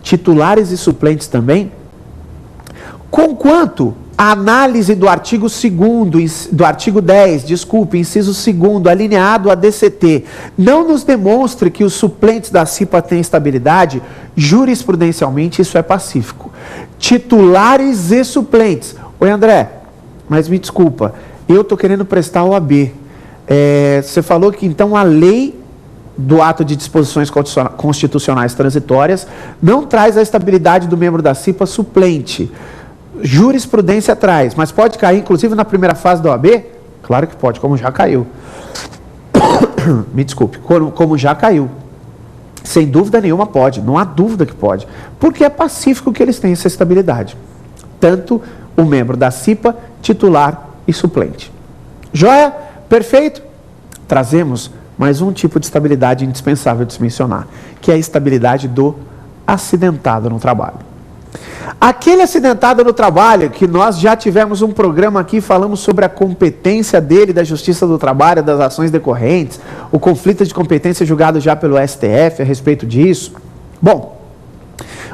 titulares e suplentes também, conquanto a análise do artigo 2º, do artigo 10, inciso 2º, alineado a DCT, não nos demonstre que os suplentes da CIPA têm estabilidade, jurisprudencialmente isso é pacífico. Titulares e suplentes. Oi, André, mas me desculpa, eu estou querendo prestar OAB. Você falou que então a lei do ato de disposições constitucionais transitórias não traz a estabilidade do membro da CIPA suplente. Jurisprudência traz, mas pode cair inclusive na primeira fase da OAB? Claro que pode, como já caiu. Me desculpe, como já caiu. Sem dúvida nenhuma pode, não há dúvida que pode. Porque é pacífico que eles têm essa estabilidade. Tanto o membro da CIPA, titular e suplente. Joia? Perfeito? Trazemos mais um tipo de estabilidade indispensável de se mencionar, que é a estabilidade do acidentado no trabalho. Aquele acidentado no trabalho, que nós já tivemos um programa aqui, falamos sobre a competência dele, da Justiça do Trabalho, das ações decorrentes, o conflito de competência julgado já pelo STF a respeito disso. Bom,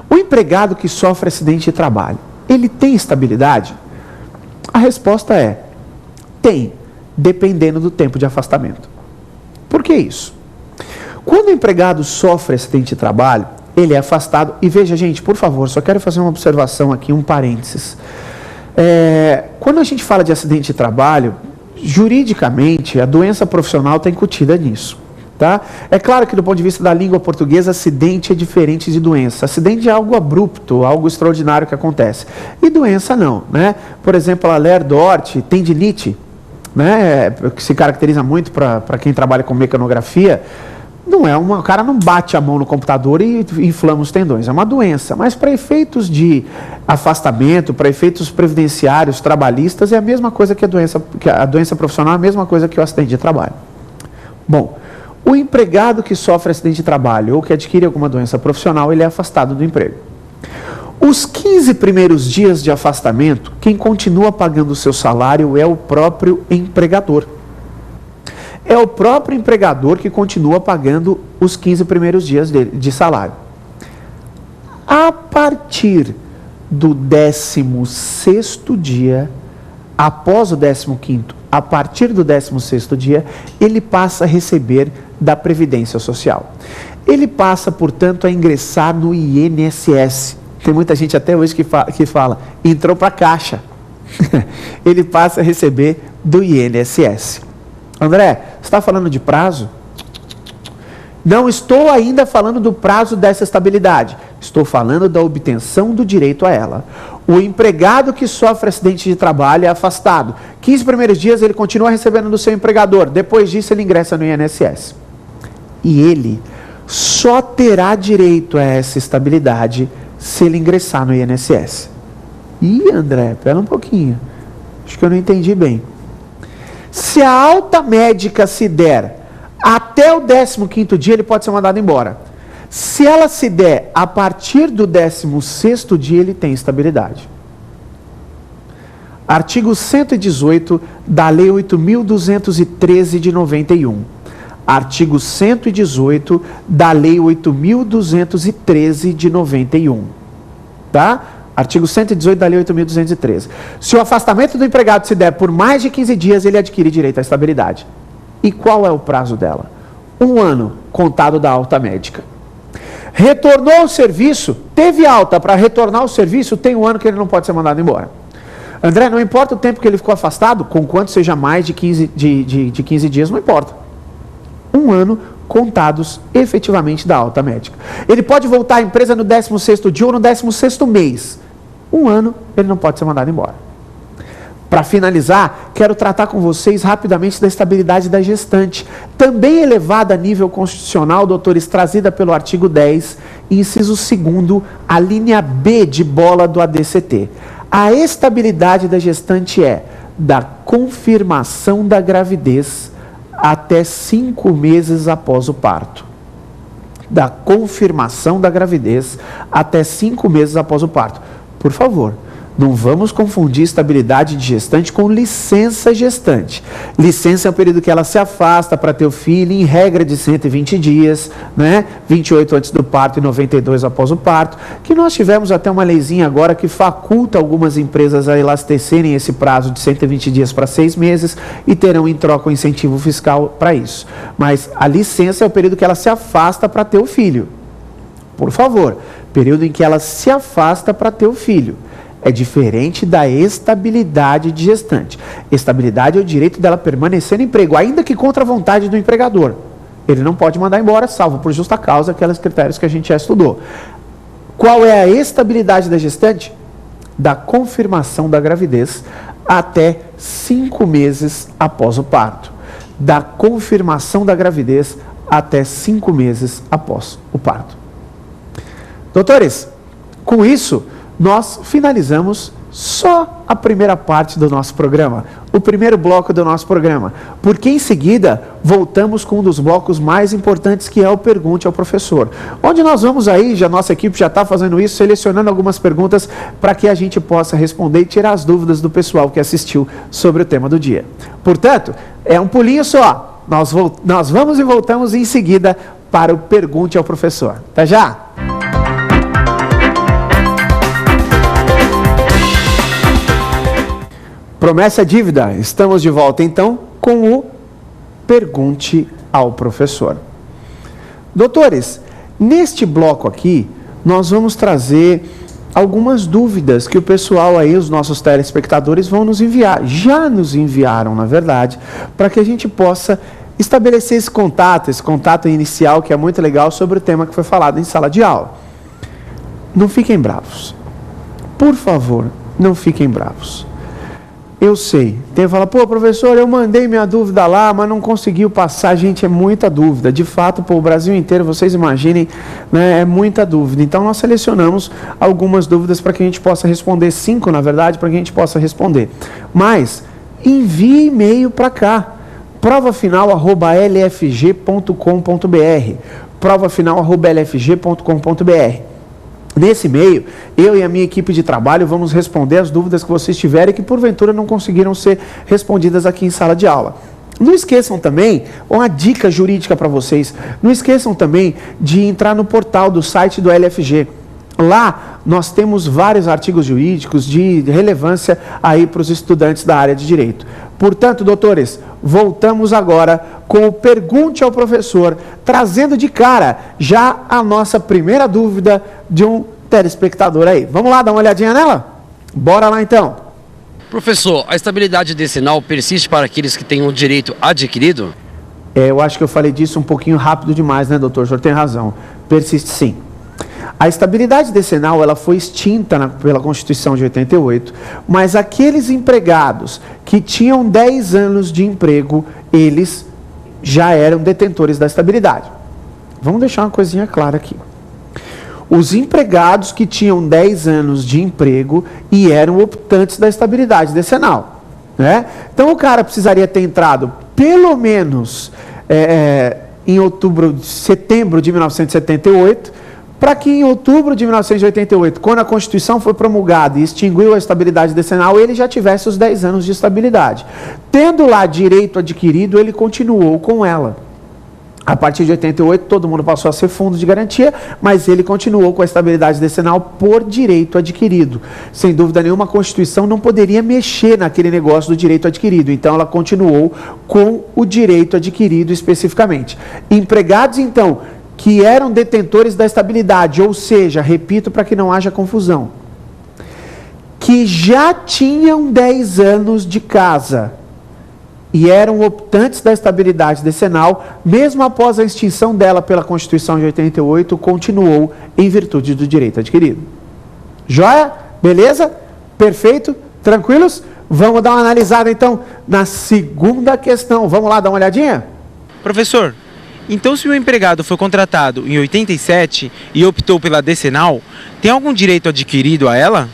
o empregado que sofre acidente de trabalho, ele tem estabilidade? A resposta é, tem, dependendo do tempo de afastamento. Por que isso? Quando o empregado sofre acidente de trabalho, ele é afastado, e veja gente, por favor, só quero fazer uma observação aqui, um parênteses. Quando a gente fala de acidente de trabalho, juridicamente, a doença profissional está incutida nisso. Tá? É claro que do ponto de vista da língua portuguesa, acidente é diferente de doença. Acidente é algo abrupto, algo extraordinário que acontece. E doença não, né? Por exemplo, a Ler-Dort, tendinite, né? Que se caracteriza muito para quem trabalha com mecanografia, o cara não bate a mão no computador e inflama os tendões, é uma doença. Mas para efeitos de afastamento, para efeitos previdenciários, trabalhistas, é a mesma coisa que a doença profissional, é a mesma coisa que o acidente de trabalho. Bom, o empregado que sofre acidente de trabalho ou que adquire alguma doença profissional, ele é afastado do emprego. Os 15 primeiros dias de afastamento, quem continua pagando o seu salário é o próprio empregador. É o próprio empregador que continua pagando os 15 primeiros dias de salário. A partir do 16º dia, após o 15º, a partir do 16º dia, ele passa a receber da Previdência Social. Ele passa, portanto, a ingressar no INSS. Tem muita gente até hoje que fala, entrou para a Caixa. Ele passa a receber do INSS. André, você está falando de prazo? Não estou ainda falando do prazo dessa estabilidade. Estou falando da obtenção do direito a ela. O empregado que sofre acidente de trabalho é afastado. 15 primeiros dias ele continua recebendo do seu empregador. Depois disso ele ingressa no INSS. E ele só terá direito a essa estabilidade se ele ingressar no INSS. Ih, André, pera um pouquinho. Acho que eu não entendi bem. Se a alta médica se der até o 15º dia, ele pode ser mandado embora. Se ela se der a partir do 16º dia, ele tem estabilidade. Artigo 118 da Lei 8.213 de 91. Artigo 118 da Lei 8.213 de 91. Tá? Artigo 118 da Lei 8.213. Se o afastamento do empregado se der por mais de 15 dias, ele adquire direito à estabilidade. E qual é o prazo dela? 1 ano, contado da alta médica. Retornou ao serviço, teve alta para retornar ao serviço, tem 1 ano que ele não pode ser mandado embora. André, não importa o tempo que ele ficou afastado, conquanto seja mais de 15 dias, não importa. 1 ano contados efetivamente da alta médica. Ele pode voltar à empresa no 16º dia ou no 16º mês. 1 ano, ele não pode ser mandado embora. Para finalizar, quero tratar com vocês rapidamente da estabilidade da gestante, também elevada a nível constitucional, doutores, trazida pelo artigo 10, inciso 2º, a linha B de bola do ADCT. A estabilidade da gestante é da confirmação da gravidez até 5 meses após o parto. Da confirmação da gravidez até 5 meses após o parto. Por favor, Não vamos confundir estabilidade de gestante com licença gestante. Licença é o período que ela se afasta para ter o filho, em regra de 120 dias, né? 28 antes do parto e 92 após o parto, que nós tivemos até uma leizinha agora que faculta algumas empresas a elastecerem esse prazo de 120 dias para 6 meses e terão em troca um incentivo fiscal para isso. Mas a licença é o período que ela se afasta para ter o filho. Por favor, período em que ela se afasta para ter o filho. É diferente da estabilidade de gestante. Estabilidade é o direito dela permanecer no emprego, ainda que contra a vontade do empregador. Ele não pode mandar embora, salvo por justa causa, aqueles critérios que a gente já estudou. Qual é a estabilidade da gestante? Da confirmação da gravidez até 5 meses após o parto. Da confirmação da gravidez até 5 meses após o parto. Doutores, com isso, nós finalizamos só a primeira parte do nosso programa, o primeiro bloco do nosso programa, porque em seguida voltamos com um dos blocos mais importantes, que é o Pergunte ao Professor, onde nós vamos aí, já nossa equipe já está fazendo isso, selecionando algumas perguntas para que a gente possa responder e tirar as dúvidas do pessoal que assistiu sobre o tema do dia. Portanto, é um pulinho só, nós vamos e voltamos em seguida para o Pergunte ao Professor. Até já! Promessa é dívida. Estamos de volta então com o Pergunte ao Professor. Doutores, neste bloco aqui, nós vamos trazer algumas dúvidas que o pessoal aí, os nossos telespectadores, vão nos enviar. Já nos enviaram, na verdade, para que a gente possa estabelecer esse contato inicial, que é muito legal, sobre o tema que foi falado em sala de aula. Não fiquem bravos. Por favor, não fiquem bravos. Eu sei, tem que falar, pô, professor, eu mandei minha dúvida lá, mas não conseguiu passar. Gente, é muita dúvida. De fato, pô, o Brasil inteiro, vocês imaginem, né, é muita dúvida. Então, nós selecionamos algumas dúvidas para que a gente possa responder, 5, na verdade, para que a gente possa responder. Mas, envie e-mail para cá, provafinal@lfg.com.br, provafinal@lfg.com.br. Nesse e-mail, eu e a minha equipe de trabalho vamos responder as dúvidas que vocês tiverem que porventura não conseguiram ser respondidas aqui em sala de aula. Não esqueçam também, uma dica jurídica para vocês, não esqueçam também de entrar no portal do site do LFG. Lá nós temos vários artigos jurídicos de relevância aí para os estudantes da área de direito. Portanto, doutores, voltamos agora com o Pergunte ao Professor, trazendo de cara já a nossa primeira dúvida de um telespectador aí. Vamos lá dar uma olhadinha nela? Bora lá então. Professor, a estabilidade decenal persiste para aqueles que têm o direito adquirido? Eu acho que eu falei disso um pouquinho rápido demais, né, doutor? O senhor tem razão. Persiste sim. A estabilidade decenal ela foi extinta pela Constituição de 88, mas aqueles empregados que tinham 10 anos de emprego, eles já eram detentores da estabilidade. Vamos deixar uma coisinha clara aqui. Os empregados que tinham 10 anos de emprego e eram optantes da estabilidade decenal, né? Então o cara precisaria ter entrado pelo menos em setembro de 1978, para que em outubro de 1988, quando a Constituição foi promulgada e extinguiu a estabilidade decenal, ele já tivesse os 10 anos de estabilidade. Tendo lá direito adquirido, ele continuou com ela. A partir de 88, todo mundo passou a ser fundo de garantia, mas ele continuou com a estabilidade decenal por direito adquirido. Sem dúvida nenhuma, a Constituição não poderia mexer naquele negócio do direito adquirido, então ela continuou com o direito adquirido especificamente. Empregados, então, que eram detentores da estabilidade, ou seja, repito para que não haja confusão, que já tinham 10 anos de casa e eram optantes da estabilidade decenal, mesmo após a extinção dela pela Constituição de 88, continuou em virtude do direito adquirido. Joia? Beleza? Perfeito? Tranquilos? Vamos dar uma analisada então na segunda questão. Vamos lá dar uma olhadinha? Professor, então se o empregado foi contratado em 87 e optou pela decenal, tem algum direito adquirido a ela?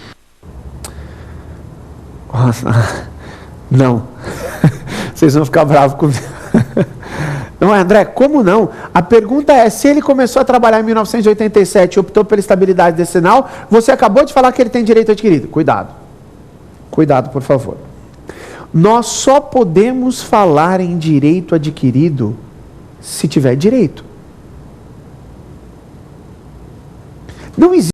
Não. Vocês vão ficar bravos comigo. Não, André, como não? A pergunta é, se ele começou a trabalhar em 1987 e optou pela estabilidade decenal, você acabou de falar que ele tem direito adquirido. Cuidado. Cuidado, por favor. Nós só podemos falar em direito adquirido se tiver direito. Não existe